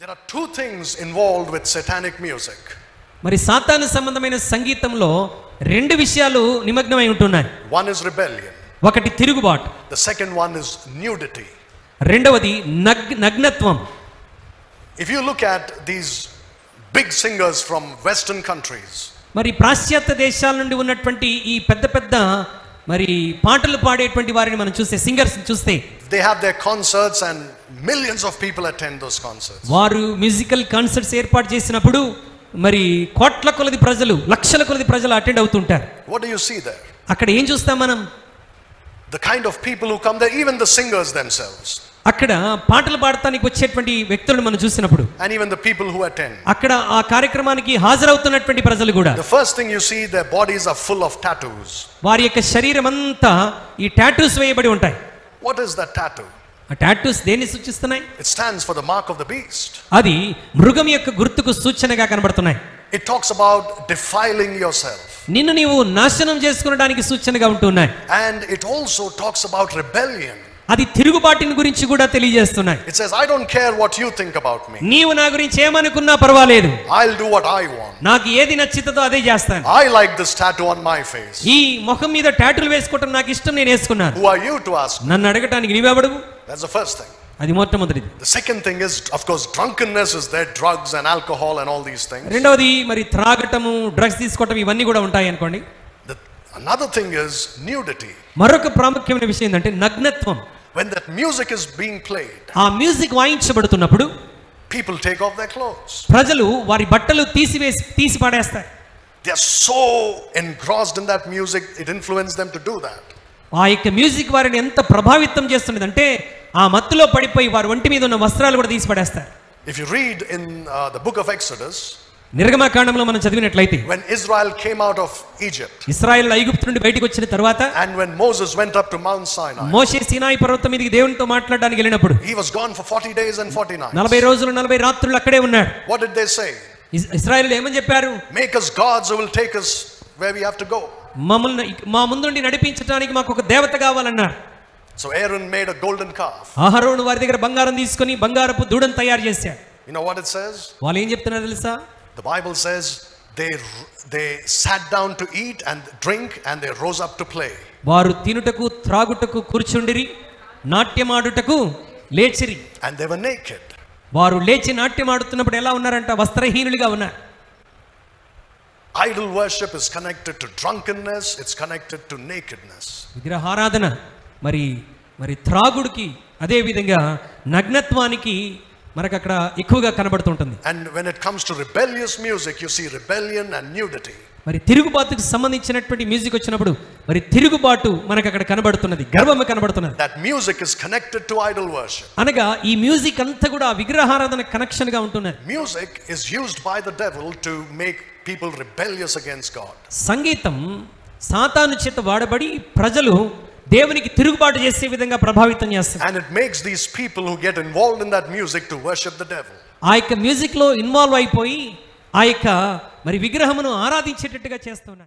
There are two things involved with satanic music. మరి సాతాను సంబంధమైన సంగీతంలో రెండు విషయాలు నిమగ్నమై ఉంటున్నాయి. One is rebellion. ఒకటి తిరుగుబాటు. The second one is nudity. రెండవది నగ్నత్వం. If you look at these big singers from western countries, మరి పాశ్చాత్య దేశాల నుండి ఉన్నటువంటి ఈ పెద్ద పెద్ద మరి పాటలు పాడేటువంటి వారిని మనం చూస్తే, సింగర్స్ చూస్తే, they have their concerts and millions of people attend those concerts. వారు మ్యూజికల్ కాన్సర్ట్స్ ఏర్పాటు చేసినప్పుడు మరి కోట్ల కొలది ప్రజలు, లక్షల కొలది ప్రజలు అటెండ్ అవుతుంటారు. What do you see there? అక్కడ ఏం చూస్తాం మనం? The kind of people who come there, even the singers themselves, అక్కడ పాటలు పాడటానికి వచ్చేటువంటి వ్యక్తులను మనం చూసినప్పుడు, and even the people who attend, అక్కడ ఆ కార్యక్రమానికి హాజరవుతున్నటువంటి ప్రజలు కూడా, the first thing you see, their bodies are full of tattoos. వారి యొక్క శరీరం అంతా ఈ టాటూస్ వేయబడి ఉంటాయి. What is that tattoo? ఆ టాటూస్ దేన్ని సూచిస్తున్నాయి? It stands for the mark of the beast. అది మృగం యొక్క గుర్తుకు సూచనగా కనబడుతున్నాయి. It talks about defiling yourself. నిన్ను నీవు నాశనం చేసుకునడానికి సూచనగా ఉంటున్నాయి. And it also talks about rebellion. అది తిరుగుబాటుని గురించి కూడా తెలియజేస్తున్నాయి. It says, I don't care what you think about me. నీవు నా గురించి ఏమనుకున్నా పర్వాలేదు, I'll do what I want. నాకు ఏది నచ్చితదో అదే చేస్తాను. I like this tattoo on my face. ఈ ముఖం మీద టాటూలు వేసుకోవడం నాకు ఇష్టం, నేను వేసుకున్నాను. Who are you to ask me? నన్ను అడగటానికి నీవెవడవు? That's the first thing. అది మొట్టమొదటిది. The second thing is, of course, drunkenness is there, drugs and alcohol and all these things. రెండవది మరి త్రాగటము, డ్రగ్స్ తీసుకోవటం, ఇవన్నీ కూడా ఉంటాయి అనుకోండి. Another thing is nudity. మరొక ప్రాముఖ్యమైన విషయం ఏంటంటే నగ్నత్వం. When that music is being played, ఆ music వాయించబడుతున్నప్పుడు people take off their clothes. ప్రజలు వారి బట్టలు తీసి పడేస్తారు. They are so engrossed in that music, it influences them to do that. ఆ యొక్క మ్యూజిక్ వారిని ఎంత ప్రభావితం చేస్తున్నదంటే ఆ మత్తులో పడిపోయి వారి ఒంటి మీద ఉన్న వస్త్రాలు కూడా తీసి పడేస్తారు. If you read in the book of Exodus, నిర్గమకాండంలో మనం చదివినట్లయితే, when Israel came out of Egypt, ఇశ్రాయేలు ఐగుప్తు నుండి బయటికి వచ్చిన తర్వాత, and when Moses went up to Mount Sinai, మోషే సీనాయి పర్వతం మీదకి దేవునితో మాట్లాడడానికి వెళ్ళినప్పుడు, he was gone for 40 days and 40 nights. 40 రోజులు 40 రాత్రులు అక్కడే ఉన్నాడు. What did they say? ఇశ్రాయేలు ఏమని చెప్పారు? Make us gods who will take us where we have to go. మమ్మల్ని మా ముందుండి నడిపించడానికి మాకు ఒక దేవత కావాలన్నారు. So Aaron made a golden calf. అహరోను వారి దగ్గర బంగారం తీసుకొని బంగారపు దూడను తయారు చేశాడు. You know what it says? వాళ్ళు ఏం చెప్తున్నారు తెలుసా? The Bible says they sat down to eat and drink and they rose up to play. వారు తినుటకు త్రాగుటకు కూర్చుండిరి, నాట్యమాడుటకు లేచిరి. And they were naked. వారు లేచి నాట్యమాడుతున్నప్పుడు ఎలా ఉన్నారంట? వస్త్రహీనులుగా ఉన్నారు. Idol worship is connected to drunkenness, it's connected to nakedness. విగ్రహారాధన మరి త్రాగుడికి, అదే విధంగా నగ్నత్వానికి మనకు అక్కడ ఎక్కువగా కనబడుతుంటుంది. And when it comes to rebellious music, you see rebellion and nudity. మరి తిరుగుబాటుకు సంబంధించినటువంటి మ్యూజిక్ వచ్చినప్పుడు మరి తిరుగుబాటు మనకు అక్కడ కనబడుతున్నది, గర్వము కనబడుతున్నది. That music is connected to idol worship. అనగా ఈ మ్యూజిక్ అంతా కూడా విగ్రహారాధన కనెక్షన్ గా ఉంటున్నది. Music is used by the devil to make people rebellious against God. సంగీతం సాతాను చేత వాడబడి ప్రజలు దేవునికి తిరుగుబాటు చేసే విధంగా ప్రభావితం చేస్తుంది. And it makes these people who get involved in that music to worship the devil. ఆ యొక్క మ్యూజిక్ లో ఇన్వాల్వ్ అయిపోయి ఆ యొక్క మరి విగ్రహమును ఆరాధించేటట్టుగా చేస్తున్నారు.